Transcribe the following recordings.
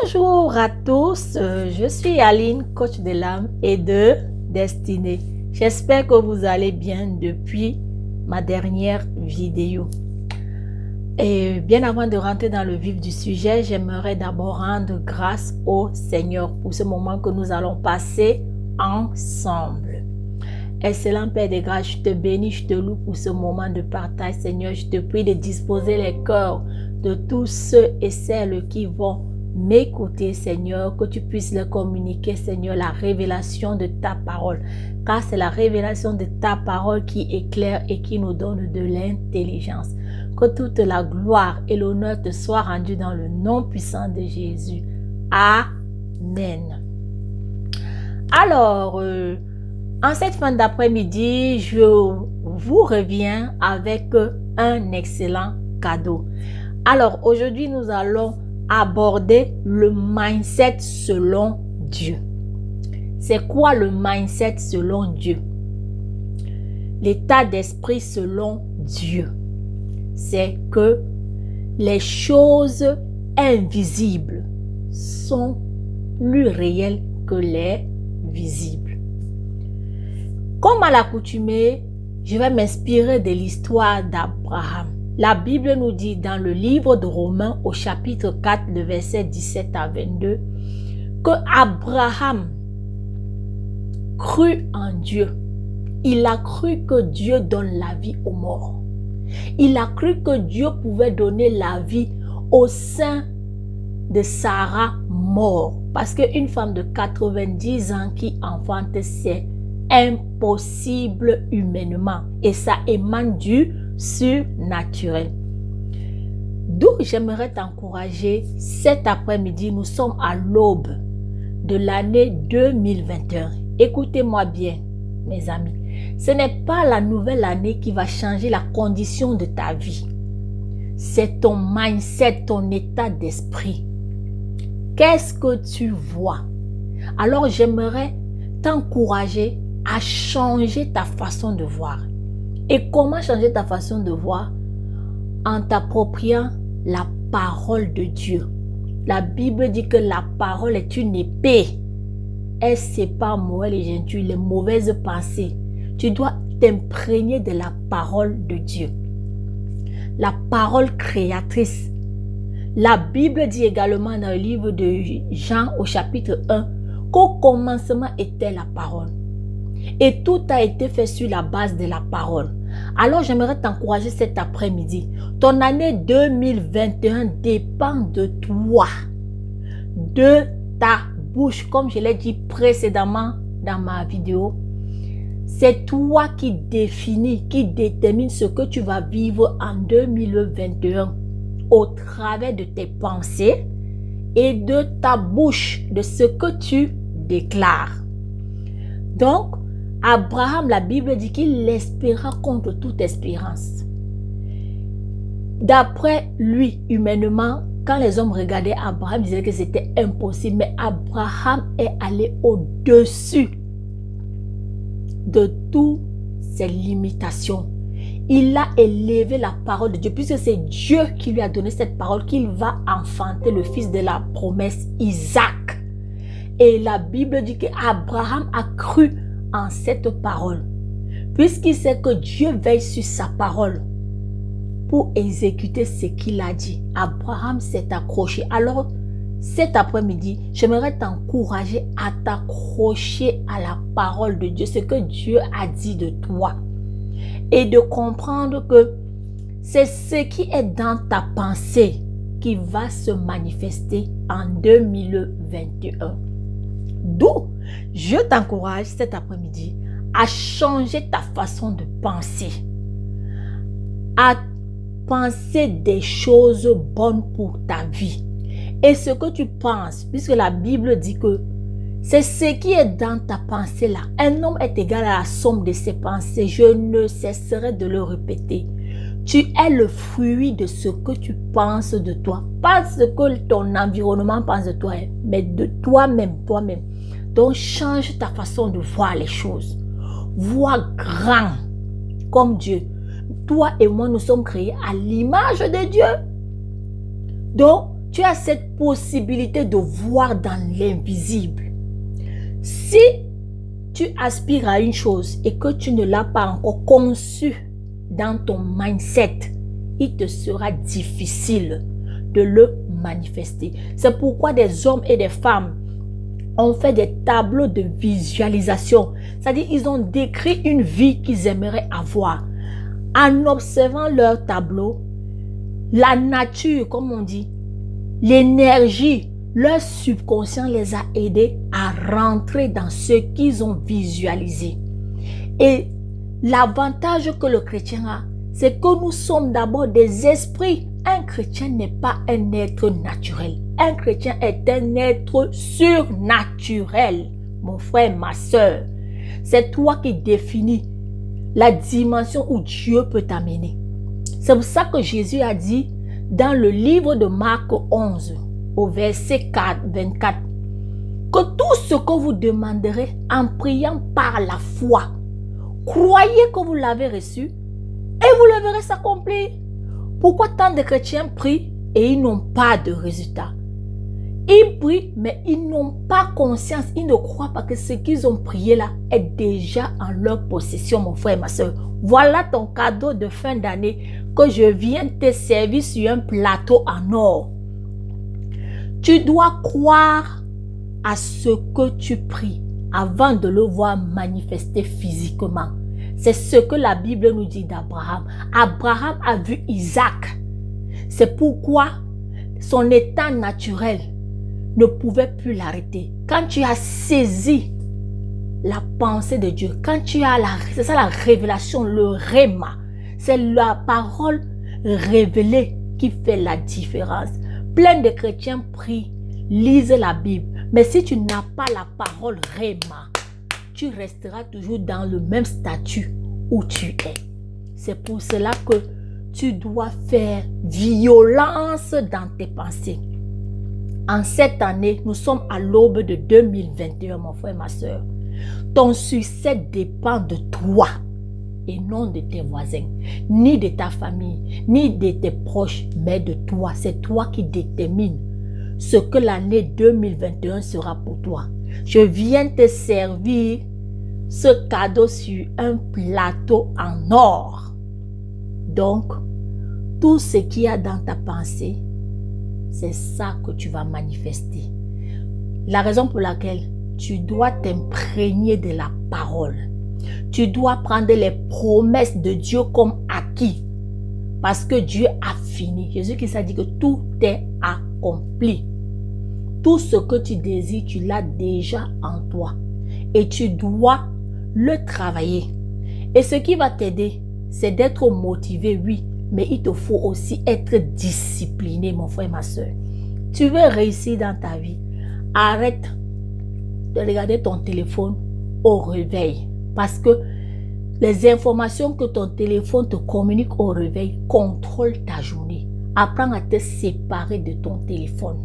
Bonjour à tous, je suis Aline, coach de l'âme et de destinée. J'espère que vous allez bien depuis ma dernière vidéo. Et bien avant de rentrer dans le vif du sujet, j'aimerais d'abord rendre grâce au Seigneur pour ce moment que nous allons passer ensemble. Excellent Père de grâce, je te bénis, je te loue pour ce moment de partage, Seigneur. Je te prie de disposer les cœurs de tous ceux et celles qui vont m'écouter, Seigneur, que tu puisses leur communiquer, Seigneur, la révélation de ta parole. Car c'est la révélation de ta parole qui éclaire et qui nous donne de l'intelligence. Que toute la gloire et l'honneur te soient rendus dans le nom puissant de Jésus. Amen. Alors, en cette fin d'après-midi, je vous reviens avec un excellent cadeau. Alors, aujourd'hui, nous allons aborder le mindset selon Dieu. C'est quoi le mindset selon Dieu? L'état d'esprit selon Dieu. C'est que les choses invisibles sont plus réelles que les visibles. Comme à l'accoutumée, je vais m'inspirer de l'histoire d'Abraham. La Bible nous dit dans le livre de Romains au chapitre 4, le verset 17 à 22, que Abraham crut en Dieu. Il a cru que Dieu donne la vie aux morts. Il a cru que Dieu pouvait donner la vie au sein de Sarah mort. Parce qu'une femme de 90 ans qui enfante, c'est impossible humainement. Et ça émane du surnaturel. D'où j'aimerais t'encourager cet après-midi. Nous sommes à l'aube de l'année 2021. Écoutez-moi bien, mes amis. Ce n'est pas la nouvelle année qui va changer la condition de ta vie. C'est ton mindset, ton état d'esprit. Qu'est-ce que tu vois? Alors j'aimerais t'encourager à changer ta façon de voir. Et comment changer ta façon de voir? En t'appropriant la parole de Dieu. La Bible dit que la parole est une épée. Elle sépare mauvais et gentil, les mauvaises pensées. Tu dois t'imprégner de la parole de Dieu. La parole créatrice. La Bible dit également dans le livre de Jean au chapitre 1 qu'au commencement était la parole. Et tout a été fait sur la base de la parole. Alors j'aimerais t'encourager cet après-midi. Ton année 2021 dépend de toi, de ta bouche, comme je l'ai dit précédemment dans ma vidéo. C'est toi qui définis, qui détermine ce que tu vas vivre en 2021 au travers de tes pensées et de ta bouche, de ce que tu déclares. Donc, Abraham, la Bible dit qu'il espéra contre toute espérance. D'après lui, humainement, quand les hommes regardaient Abraham, ils disaient que c'était impossible. Mais Abraham est allé au-dessus de toutes ses limitations. Il a élevé la parole de Dieu, puisque c'est Dieu qui lui a donné cette parole, qu'il va enfanter le fils de la promesse, Isaac. Et la Bible dit qu'Abraham a cru en cette parole, puisqu'il sait que Dieu veille sur sa parole pour exécuter ce qu'il a dit. Abraham s'est accroché. Alors, cet après-midi, j'aimerais t'encourager à t'accrocher à la parole de Dieu, ce que Dieu a dit de toi. Et de comprendre que c'est ce qui est dans ta pensée qui va se manifester en 2021. D'où je t'encourage cet après-midi à changer ta façon de penser, à penser des choses bonnes pour ta vie. Et ce que tu penses, puisque la Bible dit que c'est ce qui est dans ta pensée là. Un homme est égal à la somme de ses pensées. Je ne cesserai de le répéter. Tu es le fruit de ce que tu penses de toi. Pas ce que ton environnement pense de toi, mais de toi-même, toi-même. Donc change ta façon de voir les choses. Vois grand comme Dieu. Toi et moi, nous sommes créés à l'image de Dieu. Donc, tu as cette possibilité de voir dans l'invisible. Si tu aspires à une chose et que tu ne l'as pas encore conçue dans ton mindset, il te sera difficile de le manifester. C'est pourquoi des hommes et des femmes ont fait des tableaux de visualisation. C'est-à-dire, ils ont décrit une vie qu'ils aimeraient avoir. En observant leur tableau, la nature, comme on dit, l'énergie, leur subconscient les a aidés à rentrer dans ce qu'ils ont visualisé. Et l'avantage que le chrétien a, c'est que nous sommes d'abord des esprits. Un chrétien n'est pas un être naturel. Un chrétien est un être surnaturel. Mon frère, ma soeur, c'est toi qui définis la dimension où Dieu peut t'amener. C'est pour ça que Jésus a dit dans le livre de Marc 11, au verset 24, que tout ce que vous demanderez en priant par la foi, croyez que vous l'avez reçu et vous le verrez s'accomplir. Pourquoi tant de chrétiens prient et ils n'ont pas de résultat? Ils prient, mais ils n'ont pas conscience, ils ne croient pas que ce qu'ils ont prié là est déjà en leur possession, mon frère et ma soeur. Voilà ton cadeau de fin d'année que je viens te servir sur un plateau en or. Tu dois croire à ce que tu pries avant de le voir manifester physiquement. C'est ce que la Bible nous dit d'Abraham. Abraham a vu Isaac. C'est pourquoi son état naturel ne pouvait plus l'arrêter. Quand tu as saisi la pensée de Dieu, quand tu as c'est ça la révélation, le réma, c'est la parole révélée qui fait la différence. Plein de chrétiens prient, lisent la Bible, mais si tu n'as pas la parole réma, tu resteras toujours dans le même statut où tu es. C'est pour cela que tu dois faire violence dans tes pensées. En cette année, nous sommes à l'aube de 2021, mon frère, ma soeur. Ton succès dépend de toi et non de tes voisins, ni de ta famille, ni de tes proches, mais de toi. C'est toi qui détermine ce que l'année 2021 sera pour toi. Je viens te servir ce cadeau sur un plateau en or. Donc, tout ce qu'il y a dans ta pensée, c'est ça que tu vas manifester. La raison pour laquelle tu dois t'imprégner de la parole. Tu dois prendre les promesses de Dieu comme acquis. Parce que Dieu a fini. Jésus-Christ a dit que tout est accompli. Tout ce que tu désires, tu l'as déjà en toi. Et tu dois le travailler. Et ce qui va t'aider, c'est d'être motivé, oui. Mais il te faut aussi être discipliné, mon frère, ma soeur. Tu veux réussir dans ta vie, arrête de regarder ton téléphone au réveil. Parce que les informations que ton téléphone te communique au réveil contrôlent ta journée. Apprends à te séparer de ton téléphone.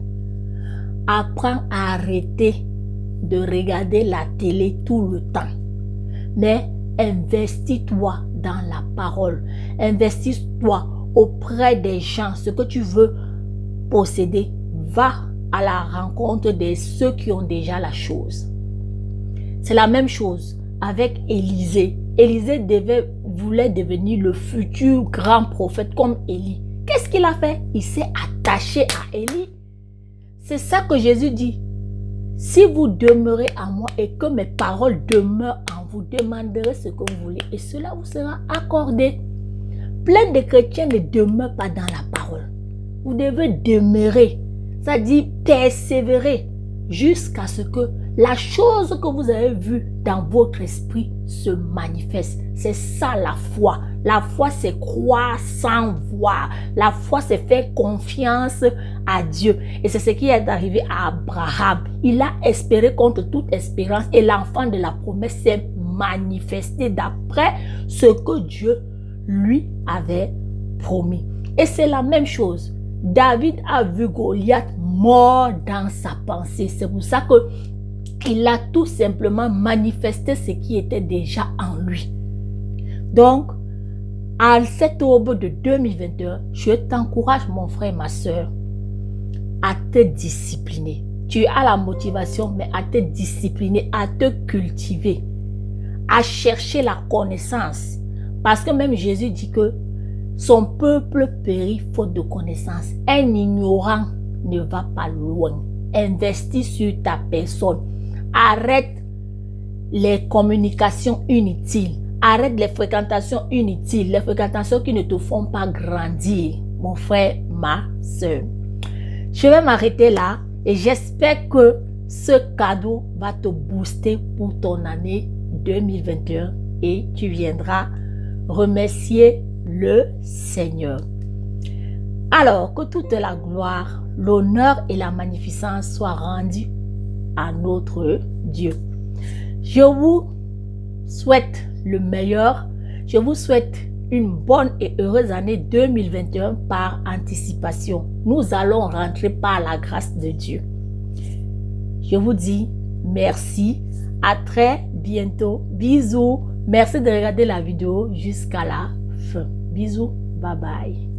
Apprends à arrêter de regarder la télé tout le temps. Mais investis-toi dans la parole. Investis-toi auprès des gens. Ce que tu veux posséder, va à la rencontre de ceux qui ont déjà la chose. C'est la même chose avec Élisée. Élisée voulait devenir le futur grand prophète comme Élie. Qu'est-ce qu'il a fait? Il s'est attaché à Élie. C'est ça que Jésus dit. Si vous demeurez en moi et que mes paroles demeurent en vous, demanderez ce que vous voulez et cela vous sera accordé. Plein de chrétiens ne demeurent pas dans la parole. Vous devez demeurer, c'est-à-dire persévérer jusqu'à ce que la chose que vous avez vue dans votre esprit se manifeste. C'est ça la foi. La foi, c'est croire sans voir. La foi, c'est faire confiance à Dieu. Et c'est ce qui est arrivé à Abraham. Il a espéré contre toute espérance et l'enfant de la promesse s'est manifesté d'après ce que Dieu lui avait promis. Et c'est la même chose. David a vu Goliath mort dans sa pensée. C'est pour ça que il a tout simplement manifesté ce qui était déjà en lui. Donc, à cette aube de 2021, je t'encourage, mon frère, ma soeur, à te discipliner. Tu as la motivation, mais à te discipliner, à te cultiver, à chercher la connaissance. Parce que même Jésus dit que son peuple périt faute de connaissance. Un ignorant ne va pas loin. Investis sur ta personne. Arrête les communications inutiles. Arrête les fréquentations inutiles, les fréquentations qui ne te font pas grandir, mon frère, ma soeur. Je vais m'arrêter là et j'espère que ce cadeau va te booster pour ton année 2021 et tu viendras remercier le Seigneur. Alors, que toute la gloire, l'honneur et la magnificence soient rendus à notre Dieu. Je vous souhaite le meilleur. Je vous souhaite une bonne et heureuse année 2021 par anticipation. Nous allons rentrer par la grâce de Dieu. Je vous dis merci. À très bientôt. Bisous. Merci de regarder la vidéo jusqu'à la fin. Bisous. Bye bye.